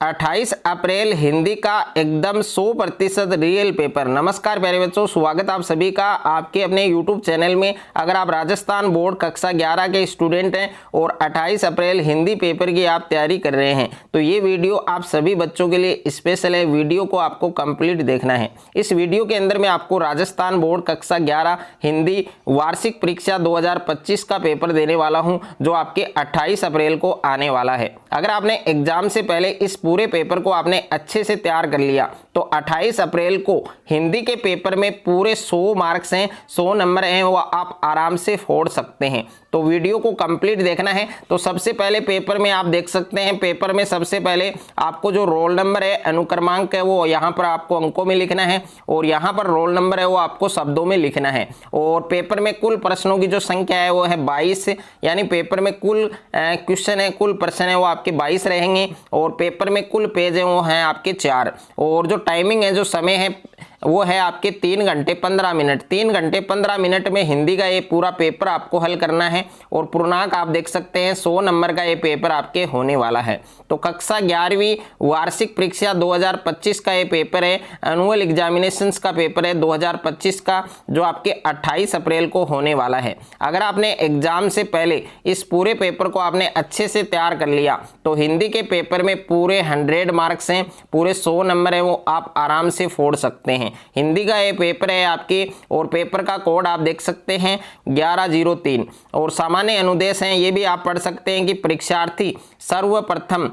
28 अप्रैल हिंदी का एकदम 100% real paper. नमस्कार प्यारे बच्चों, स्वागत आप सभी का आपके अपने YouTube चैनल में। अगर आप राजस्थान बोर्ड कक्षा 11 के स्टूडेंट हैं और 28 अप्रैल हिंदी पेपर की आप तैयारी कर रहे हैं तो ये वीडियो आप सभी बच्चों के लिए स्पेशल है। वीडियो को आपको कंप्लीट देखना है। इस वीडियो के अंदर मैं आपको राजस्थान बोर्ड कक्षा 11 हिंदी वार्षिक परीक्षा 2025 का पेपर देने वाला हूं, जो आपके 28 अप्रैल को आने वाला है। अगर आपने एग्जाम से पहले इस पूरे पेपर को आपने अच्छे से तैयार कर लिया तो 28 अप्रैल को हिंदी के पेपर में पूरे 100 मार्क्स हैं, 100 नंबर हैं, वो आप आराम से फोड़ सकते हैं। तो वीडियो को कंप्लीट देखना है। तो सबसे पहले पेपर में आप देख सकते हैं, पेपर में सबसे पहले आपको जो रोल नंबर है, अनुक्रमांक है, वो यहाँ पर आपको अंकों में लिखना है और यहाँ पर रोल नंबर है वो आपको शब्दों में लिखना है। और पेपर में कुल प्रश्नों की जो संख्या है वो है 22, यानी पेपर में कुल क्वेश्चन है, कुल प्रश्न है वो आपके 22 रहेंगे और पेपर में कुल पेज है वो हैं आपके 4। और जो टाइमिंग है, जो समय है वो है आपके 3 घंटे 15 मिनट। 3 घंटे 15 मिनट में हिंदी का ये पूरा पेपर आपको हल करना है और पूर्णांक आप देख सकते हैं 100 नंबर का ये पेपर आपके होने वाला है। तो कक्षा 11वीं वार्षिक परीक्षा 2025 का ये पेपर है, एनुअल एग्जामिनेशंस का पेपर है 2025 का, जो आपके 28 अप्रैल को होने वाला है। अगर आपने एग्जाम से पहले इस पूरे पेपर को आपने अच्छे से तैयार कर लिया तो हिंदी के पेपर में पूरे 100 मार्क्स हैं, पूरे 100 नंबर हैं, वो आप आराम से फोड़ सकते हैं। हिंदी का ये पेपर है आपके और पेपर का कोड आप देख सकते हैं 1103 और सामान्य अनुदेश हैं, ये भी आप पढ़ सकते हैं कि परीक्षार्थी सर्वप्रथम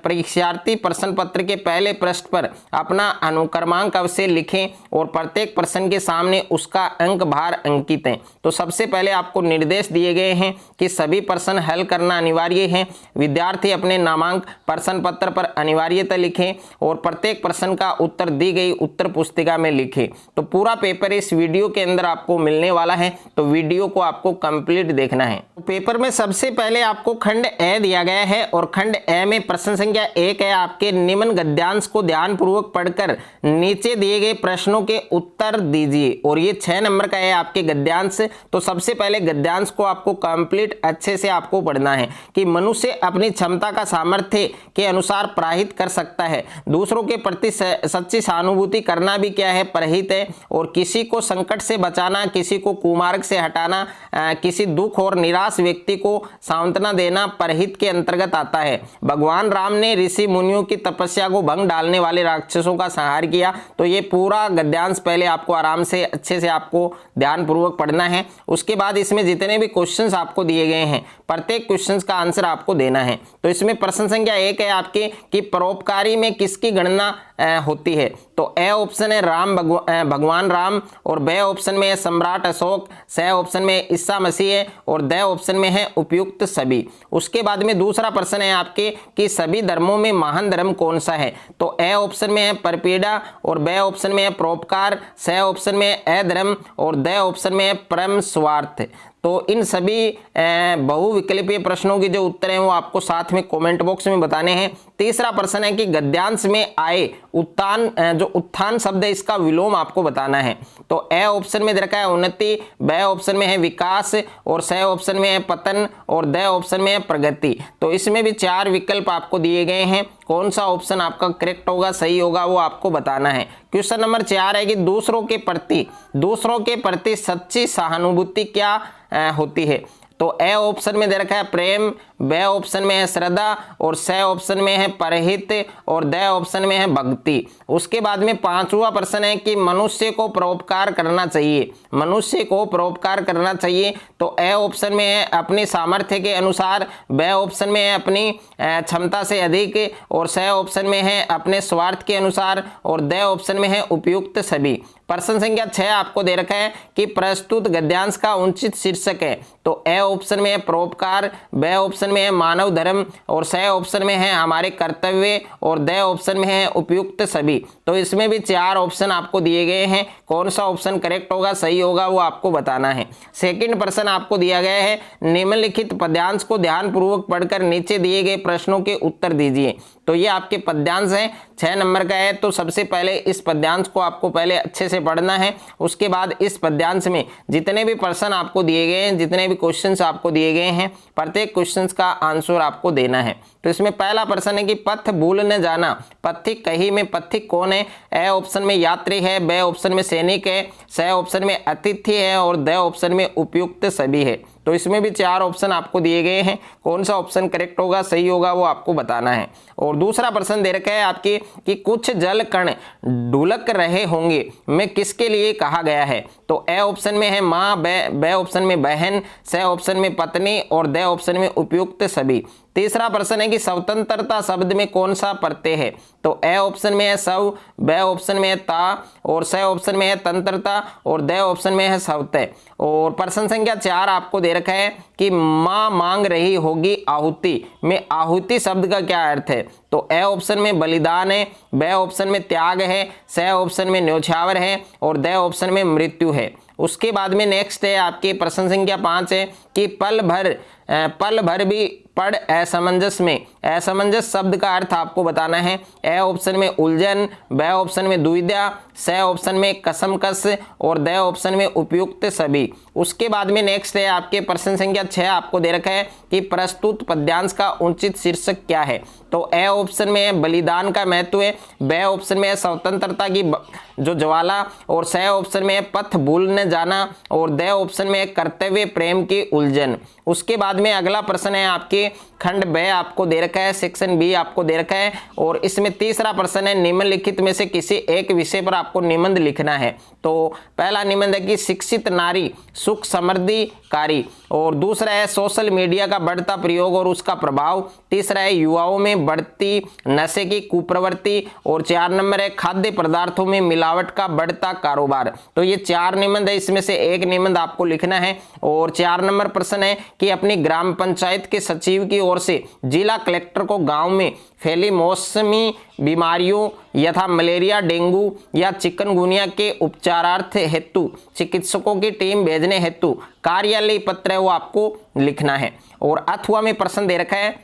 परीक्षार्थी प्रश्न पत्र के पहले पृष्ठ पर अपना अनुक्रमांक अवश्य लिखें और प्रत्येक प्रश्न के सामने उसका अंक भार अंकित है। तो सबसे पहले आपको निर्देश दिए गए हैं कि सभी प्रश्न हल करना अनिवार्य है। विद्यार्थी अपने नामांक प्रश्न पत्र पर अनिवार्यतः लिखें और प्रत्येक प्रश्न का उत्तर दी गई उत्तर पुस्तिका में लिखें। तो पूरा पेपर इस वीडियो के अंदर आपको मिलने वाला है, तो वीडियो को आपको कंप्लीट देखना है। तो पेपर में सबसे पहले आपको खंड ए दिया गया है और खंड ए में प्रश्न संख्या 1 है आपके निम्न गद्यांश को ध्यानपूर्वक पढ़कर नीचे दिए गए प्रश्नों के उत्तर दीजिए। और ये 6 नंबर का है आपके गद्यांश। तो सबसे पहले गद्यांश को आपको कंप्लीट अच्छे से आपको पढ़ना है कि मनुष्य अपनी क्षमता का सामर्थ्य के अनुसार प्राहित कर सकता है, दूसरों के प्रति सच्ची सहानुभूति करना भी क्या है, परहित है, और किसी को संकट से बचाना, किसी को कुमार्ग से हटाना, किसी दुख और निराश व्यक्ति को सांत्वना देना परहित के अंतर्गत आता है। भगवान राम ने ऋषि मुनियों की तपस्या को भंग डालने वाले राक्षसों का संहार किया। तो ये पूरा गद्यांश पहले आपको आराम से अच्छे से आपको ध्यानपूर्वक पढ़ना है। उसके बाद इसमें जितने भी क्वेश्चंस आपको दिए गए हैं प्रत्येक क्वेश्चंस का आंसर आपको देना है। तो इसमें प्रश्न संख्या 1 है आपके कि परोपकारी में किसकी गणना होती है। तो ए ऑप्शन है भगवान राम और बे ऑप्शन में है सम्राट अशोक, से ऑप्शन में ईसा मसीह है और द ऑप्शन में है उपयुक्त सभी। उसके बाद में दूसरा प्रश्न है आपके कि सभी धर्मों में महान धर्म कौन सा है। तो ए ऑप्शन में है परपीड़ा और बे ऑप्शन में है परोपकार, से ऑप्शन में है अधर्म और द ऑप्शन में है परम स्वार्थ। तो इन सभी बहुविकल्पीय प्रश्नों के जो उत्तर हैं वो आपको साथ में कमेंट बॉक्स में बताने हैं। तीसरा प्रश्न है कि गद्यांश में आए उत्थान, जो उत्थान शब्द है इसका विलोम आपको बताना है। तो ए ऑप्शन में दे रखा है उन्नति, बे ऑप्शन में है विकास और से ऑप्शन में है पतन और द ऑप्शन में है प्रगति। तो इसमें भी 4 विकल्प आपको दिए गए हैं, कौन सा ऑप्शन आपका करेक्ट होगा, सही होगा, वो आपको बताना है। क्वेश्चन नंबर 4 है कि दूसरों के प्रति सच्ची सहानुभूति क्या होती है। तो ए ऑप्शन में दे रखा है प्रेम, बे ऑप्शन में है श्रद्धा और से ऑप्शन में है परहित और द ऑप्शन में है भक्ति। उसके बाद में 5वां प्रश्न है कि मनुष्य को परोपकार करना चाहिए। मनुष्य को परोपकार करना चाहिए। तो ए ऑप्शन में है अपनी सामर्थ्य के अनुसार, बे ऑप्शन में है अपनी क्षमता से अधिक और से ऑप्शन में है अपने स्वार्थ के अनुसार और द ऑप्शन में है उपयुक्त सभी। प्रश्न संख्या 6 आपको दे रखा है कि प्रस्तुत गद्यांश का उचित शीर्षक है। तो ए ऑप्शन में है परोपकार, बे ऑप्शन में है मानव धर्म और से ऑप्शन में है हमारे कर्तव्य और द ऑप्शन में है उपयुक्त सभी। तो इसमें भी 4 ऑप्शन आपको दिए गए हैं, कौन सा ऑप्शन करेक्ट होगा, सही होगा, वो आपको बताना है। सेकंड प्रश्न आपको दिया गया है निम्नलिखित पद्यांश को ध्यानपूर्वक पढ़कर नीचे दिए गए प्रश्नों के उत्तर दीजिए। तो ये आपके पद्यांश हैं, 6 नंबर का है। तो सबसे पहले इस पद्यांश को आपको पहले अच्छे से पढ़ना है। उसके बाद इस पद्यांश में जितने भी प्रश्न आपको दिए गए हैं, जितने भी क्वेश्चंस आपको दिए गए हैं, प्रत्येक क्वेश्चंस का आंसर आपको देना है। तो इसमें पहला प्रश्न है कि पथ भूल न जाना, पथिक कही में पथिक कौन है? ए ऑप्शन में यात्री है, बे ऑप्शन में सैनिक है, स ऑप्शन में अतिथि है और द ऑप्शन में उपयुक्त सभी है। तो इसमें भी 4 ऑप्शन आपको दिए गए हैं, कौन सा ऑप्शन करेक्ट होगा, सही होगा, वो आपको बताना है। और दूसरा प्रश्न दे रखा है आपकी कि कुछ जल कण ढुलक रहे होंगे में किसके लिए कहा गया है? तो ए ऑप्शन में है माँ, बे ऑप्शन में बहन, स ऑप्शन में पत्नी और द ऑप्शन में उपयुक्त सभी। तीसरा प्रश्न है कि स्वतंत्रता शब्द में कौन सा प्रत्यय है? तो ए ऑप्शन में है सव, बे ऑप्शन में है ता और स ऑप्शन में है तंत्रता और द ऑप्शन में है स्वतः। और प्रश्न संख्या 4 आपको दे रखा है कि मां मांग रही होगी आहुति में आहुति शब्द का क्या अर्थ है? तो ए ऑप्शन में बलिदान है, बे ऑप्शन में त्याग है, स ऑप्शन में न्योछावर है और द ऑप्शन में मृत्यु है। उसके बाद में नेक्स्ट है आपके प्रश्न संख्या 5 है कि पल भर भी पढ़ असमंजस में, असमंजस शब्द का अर्थ आपको बताना है। ए ऑप्शन में उलझन, बे ऑप्शन में दुविधा, स ऑप्शन में कसमकस और द ऑप्शन में उपयुक्त सभी। उसके बाद में नेक्स्ट है आपके प्रश्न संख्या 6 आपको दे रखा है कि प्रस्तुत पद्यांश का उचित शीर्षक क्या है? तो ए ऑप्शन में है बलिदान का महत्व है, बे ऑप्शन में है स्वतंत्रता की जो ज्वाला और स ऑप्शन में है पथ भूल न जाना और द ऑप्शन में है कर्तव्य प्रेम की उलझन। उसके बाद में अगला प्रश्न है आपके खंड ब आपको दे रखा है, सेक्शन बी आपको दे रखा है और इसमें तीसरा प्रश्न है निम्नलिखित में से किसी एक विषय पर आपको निबंध लिखना है। तो पहला निबंध है कि शिक्षित नारी सुख समृद्धि कारी और दूसरा है सोशल मीडिया का बढ़ता प्रयोग और उसका प्रभाव, तीसरा है युवाओं में बढ़ती नशे की कुप्रवृत्ति और 4 नंबर है खाद्य पदार्थों में मिलावट का बढ़ता कारोबार। तो ये 4 निबंध है, इसमें से एक निबंध आपको लिखना है। और 4 नंबर प्रश्न है कि अपनी ग्राम पंचायत के सचिव की ओर से जिला कलेक्टर को गांव में फैली मौसमी बीमारियों यथा मलेरिया, डेंगू या चिकनगुनिया के उपचारार्थ हेतु चिकित्सकों की टीम भेजने हेतु कार्यालय पत्र है वो आपको लिखना है। और अथवा में प्रश्न दे रखा है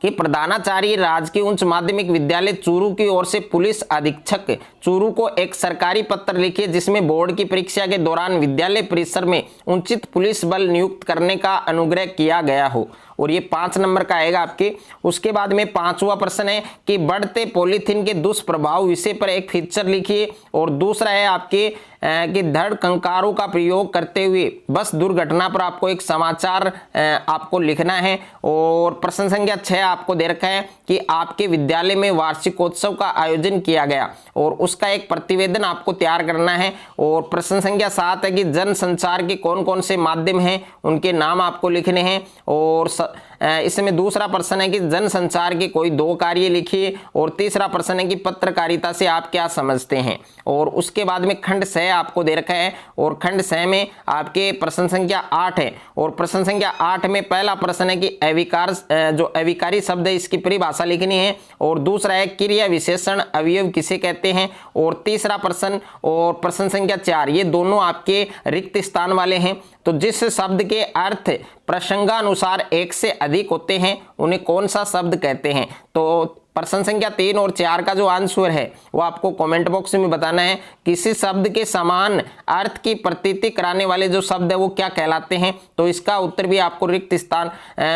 कि प्रधानाचार्य राजकीय उच्च माध्यमिक विद्यालय चूरू की ओर से पुलिस अधीक्षक चूरू को एक सरकारी पत्र लिखिए जिसमें बोर्ड की परीक्षा के दौरान विद्यालय परिसर में उचित पुलिस बल नियुक्त करने का अनुग्रह किया गया हो। और ये 5 नंबर का आएगा आपके। उसके बाद में 5वां प्रश्न है कि बढ़ते पॉलीथीन के दुष्प्रभाव विषय पर एक फीचर लिखिए। और दूसरा है आपके कि धड़ कंकारों का प्रयोग करते हुए बस दुर्घटना पर आपको एक समाचार आपको लिखना है। और प्रश्न संख्या 6 आपको दे रखा है कि आपके विद्यालय में वार्षिकोत्सव का आयोजन किया गया और उसका एक प्रतिवेदन आपको तैयार करना है। और प्रश्न संख्या 7 है कि जन संचार के कौन कौन से माध्यम हैं उनके नाम आपको लिखने हैं। और इसमें दूसरा प्रश्न है कि जन संचार के कोई 2 कार्य लिखिए। और तीसरा प्रश्न है कि पत्रकारिता से आप क्या समझते हैं। और उसके बाद में खंड 6 आपको दे रखा है और खंड 6 में आपके प्रश्न संख्या 8 है। और प्रश्न संख्या 8 में पहला प्रश्न है कि अविकार जो अविकारी शब्द है इसकी परिभाषा लिखनी है। और दूसरा है क्रिया विशेषण अवयव किसे कहते हैं। और तीसरा प्रश्न और प्रश्न संख्या 4 ये दोनों आपके रिक्त स्थान वाले हैं। तो जिस शब्द के अर्थ प्रसंगानुसार एक से अधिक होते हैं उन्हें कौन सा शब्द कहते हैं। तो प्रश्न संख्या 3 और 4 का जो आंसर है वो आपको कमेंट बॉक्स में बताना है। किसी शब्द के समान अर्थ की प्रतीति कराने वाले जो शब्द है वो क्या कहलाते हैं। तो इसका उत्तर भी आपको रिक्त स्थान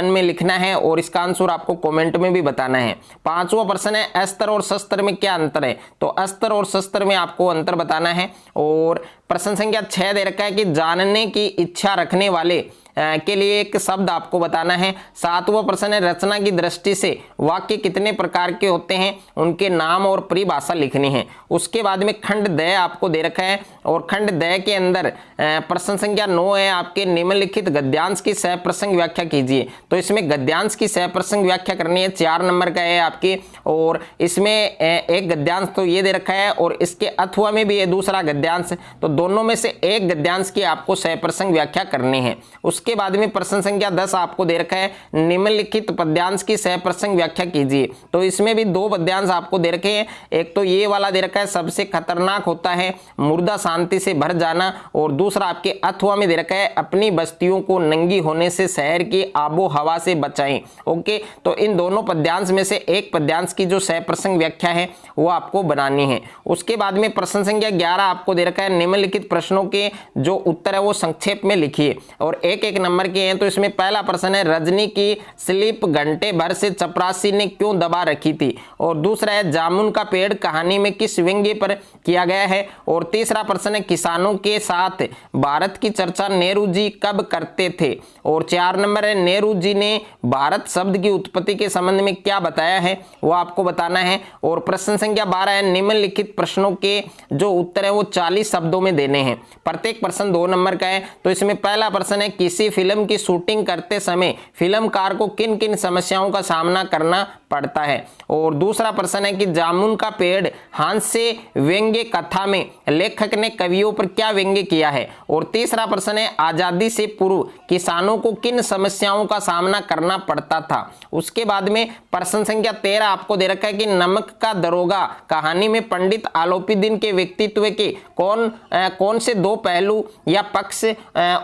में लिखना है और इसका आंसर आपको कमेंट में भी बताना है। 5वां प्रश्न है अस्त्र और शस्त्र में क्या अंतर है। तो अस्त्र और शस्त्र में आपको अंतर बताना है। और प्रश्न संख्या 6 दे रखा है कि जानने की इच्छा रखने वाले के लिए एक शब्द आपको बताना है। 7वां प्रश्न है रचना की दृष्टि से वाक्य कितने प्रकार के होते हैं उनके नाम और परिभाषा लिखनी है। उसके बाद में खंड द आपको दे रखा है और खंड द के अंदर प्रश्न संख्या 9 है आपके निम्नलिखित गद्यांश की सहप्रसंग व्याख्या कीजिए। तो इसमें गद्यांश की सहप्रसंग व्याख्या करनी है, 4 नंबर का है आपके। और इसमें एक गद्यांश तो ये दे रखा है और इसके अथवा में भी है दूसरा गद्यांश, तो दोनों में से एक गद्यांश की आपको सहप्रसंग व्याख्या करनी है। उसके उसके बाद में प्रश्न संख्या 10 आपको दे रखा है, निम्नलिखित पद्यांश की सहप्रसंग व्याख्या कीजिए। तो इसमें भी दो पद्यांश आपको दे रखे हैं, एक तो ये वाला दे रखा है, सबसे खतरनाक होता है मुर्दा शांति से भर जाना, और दूसरा आपके अथवा में दे रखा है, अपनी बस्तियों को नंगी होने से शहर की आबो हवा से बचाएं। ओके, तो इन दोनों पद्यांश में से एक पद्यांश की जो सहप्रसंग व्याख्या है वो आपको बनानी है। उसके बाद में प्रश्न संख्या 11 आपको दे रखा है, निम्नलिखित प्रश्नों के जो उत्तर है वो संक्षेप में लिखिए, और एक एक नंबर के हैं। तो इसमें पहला प्रश्न है, रजनी की स्लीप घंटे भर से चपरासी ने क्यों दबा रखी थी, और दूसरा है, जामुन का पेड़ कहानी में किस व्यंग्य पर किया गया है, और तीसरा प्रश्न है, किसानों के साथ भारत की चर्चा नेहरू जी कब करते थे, और 4 नंबर है, नेहरू जी ने भारत शब्द की उत्पत्ति के संबंध में क्या बताया है वो आपको बताना है। और प्रश्न संख्या 12 है, निम्नलिखित प्रश्नों के जो उत्तर है वो 40 शब्दों में देने हैं। प्रत्येक प्रश्न 2 नंबर का है। तो इसमें पहला प्रश्न है, किसी फिल्म की शूटिंग करते समय फिल्मकार को किन किन समस्याओं का सामना करना पड़ता है, और दूसरा प्रश्न है कि जामुन का पेड़ हास्य व्यंग्य कथा में लेखक ने कवियों पर क्या व्यंग्य किया है, और तीसरा प्रश्न है, आजादी से पूर्व किसानों को किन समस्याओं का सामना करना पड़ता था। उसके बाद में प्रश्न संख्या 13 आपको दे रखा है कि नमक का दरोगा कहानी में पंडित आलोपीदीन के व्यक्तित्व के कौन से दो पहलू या पक्ष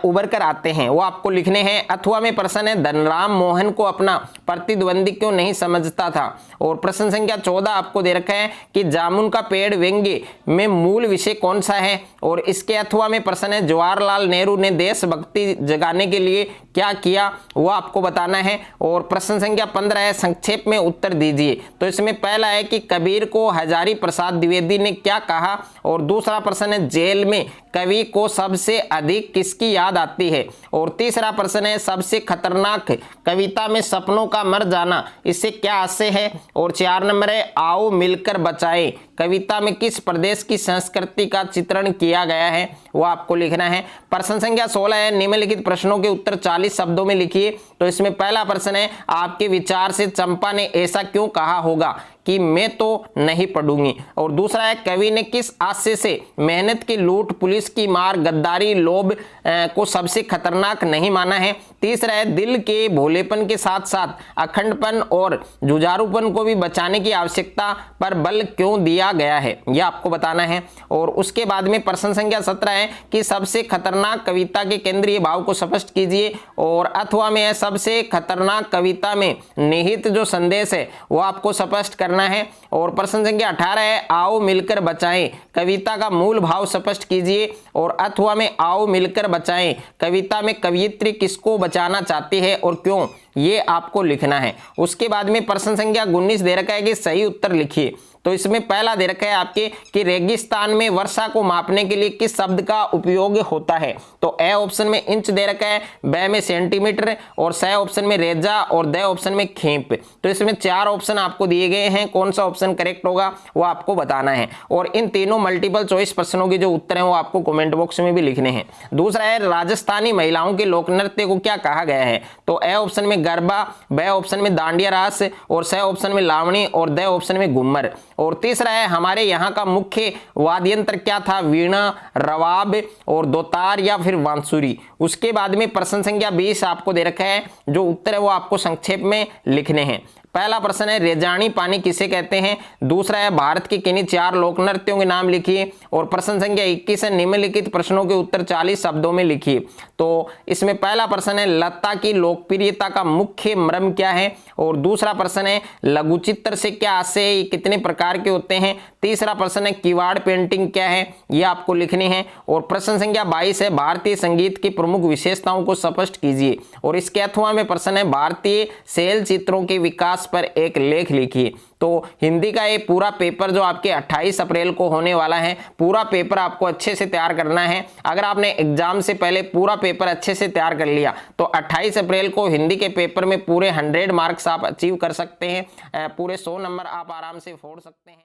उभर कर आते हैं वो आपको लिखने हैं। अथवा में प्रश्न है, धनराम मोहन को अपना प्रतिद्वंदी क्यों नहीं समझता था, और प्रश्न संख्या 14 आपको दे रखा है कि जामुन का पेड़ व्यंग्य में मूल विषय कौन सा है, और इसके अथवा में प्रश्न है, जवाहरलाल नेहरू ने देशभक्ति जगाने के लिए क्या किया वो आपको बताना है। और प्रश्न संख्या 15 है, संक्षेप में उत्तर दीजिए। तो इसमें पहला है कि कबीर को हजारी प्रसाद द्विवेदी ने क्या कहा, और दूसरा प्रश्न है, जेल में कवि को सबसे अधिक किसकी याद आती है, और तीसरा प्रश्न है, सबसे खतरनाक कविता में सपनों का मर जाना इससे क्या आशय है, और 4 नंबर है, आओ मिलकर बचाएं कविता में किस प्रदेश की संस्कृति का चित्रण किया गया है वो आपको लिखना है। प्रश्न संख्या 16 है, निम्नलिखित प्रश्नों के उत्तर 40 शब्दों में लिखिए। तो इसमें पहला प्रश्न है, आपके विचार से चंपा ने ऐसा क्यों कहा होगा कि मैं तो नहीं पढ़ूंगी, और दूसरा है, कवि ने किस आशय से मेहनत की लूट, पुलिस की मार, गद्दारी, लोभ को सबसे खतरनाक नहीं माना है। तीसरा है, दिल के भोलेपन के साथ साथ अखंडपन और जुझारूपन को भी बचाने की आवश्यकता पर बल क्यों दिया गया है यह आपको बताना है। और उसके बाद में प्रश्न संख्या 17 है कि सबसे खतरनाक कविता के केंद्रीय भाव को स्पष्ट कीजिए, और अथवा में है, सबसे खतरनाक कविता में निहित जो संदेश है वो आपको स्पष्ट करना है। और प्रश्न संख्या 18 है, आओ मिलकर बचाएं कविता का मूल भाव स्पष्ट कीजिए, और अथवा में आओ मिलकर बचाएं कविता में कवयित्री किसको बचाना चाहती है और क्यों ये आपको लिखना है। उसके बाद में प्रश्न संख्या 19 दे रखा है कि सही उत्तर लिखिए। तो इसमें पहला दे रखा है आपके कि रेगिस्तान में वर्षा को मापने के लिए किस शब्द का उपयोग होता है। तो ए ऑप्शन में इंच दे रखा है, ब में सेंटीमीटर, और स ऑप्शन में रेजा, और द ऑप्शन में खेप। तो इसमें 4 ऑप्शन आपको दिए गए हैं, कौन सा ऑप्शन करेक्ट होगा वो आपको बताना है। और इन तीनों मल्टीपल चॉइस प्रश्नों के जो उत्तर हैं वो आपको कमेंट बॉक्स में भी लिखने हैं। दूसरा है, राजस्थानी महिलाओं के लोक नृत्य को क्या कहा गया है। तो ए ऑप्शन में गरबा, ब ऑप्शन में दांडिया रास, और स ऑप्शन में लावणी, और द ऑप्शन में घूमर। और तीसरा है, हमारे यहाँ का मुख्य वाद्य यंत्र क्या था, वीणा, रवाब, और दोतार या फिर बांसुरी। उसके बाद में प्रश्न संख्या 20 आपको दे रखा है, जो उत्तर है वो आपको संक्षेप में लिखने हैं। पहला प्रश्न है, रेजानी पानी किसे कहते हैं। दूसरा है, भारत के किन्हीं 4 लोक नृत्यों के नाम लिखिए। और प्रश्न संख्या 21 है, निम्नलिखित प्रश्नों के उत्तर 40 शब्दों में लिखिए। तो इसमें पहला प्रश्न है, लता की लोकप्रियता का मुख्य मर्म क्या है। और दूसरा प्रश्न है, लघुचित्र से क्या आशय, ये कितने प्रकार के होते हैं। तीसरा प्रश्न है, किवाड़ पेंटिंग क्या है, ये आपको लिखनी है। और प्रश्न संख्या 22 है, भारतीय संगीत की प्रमुख विशेषताओं को स्पष्ट कीजिए। और इसके अथवा में प्रश्न है, भारतीय शैल चित्रों के विकास पर एक लेख लिखिए। तो हिंदी का ये पूरा पेपर जो आपके 28 अप्रैल को होने वाला है, पूरा पेपर आपको अच्छे से तैयार करना है। अगर आपने एग्जाम से पहले पूरा पेपर अच्छे से तैयार कर लिया तो 28 अप्रैल को हिंदी के पेपर में पूरे 100 मार्क्स आप अचीव कर सकते हैं, पूरे 100 नंबर आप आराम से फोड़ सकते हैं।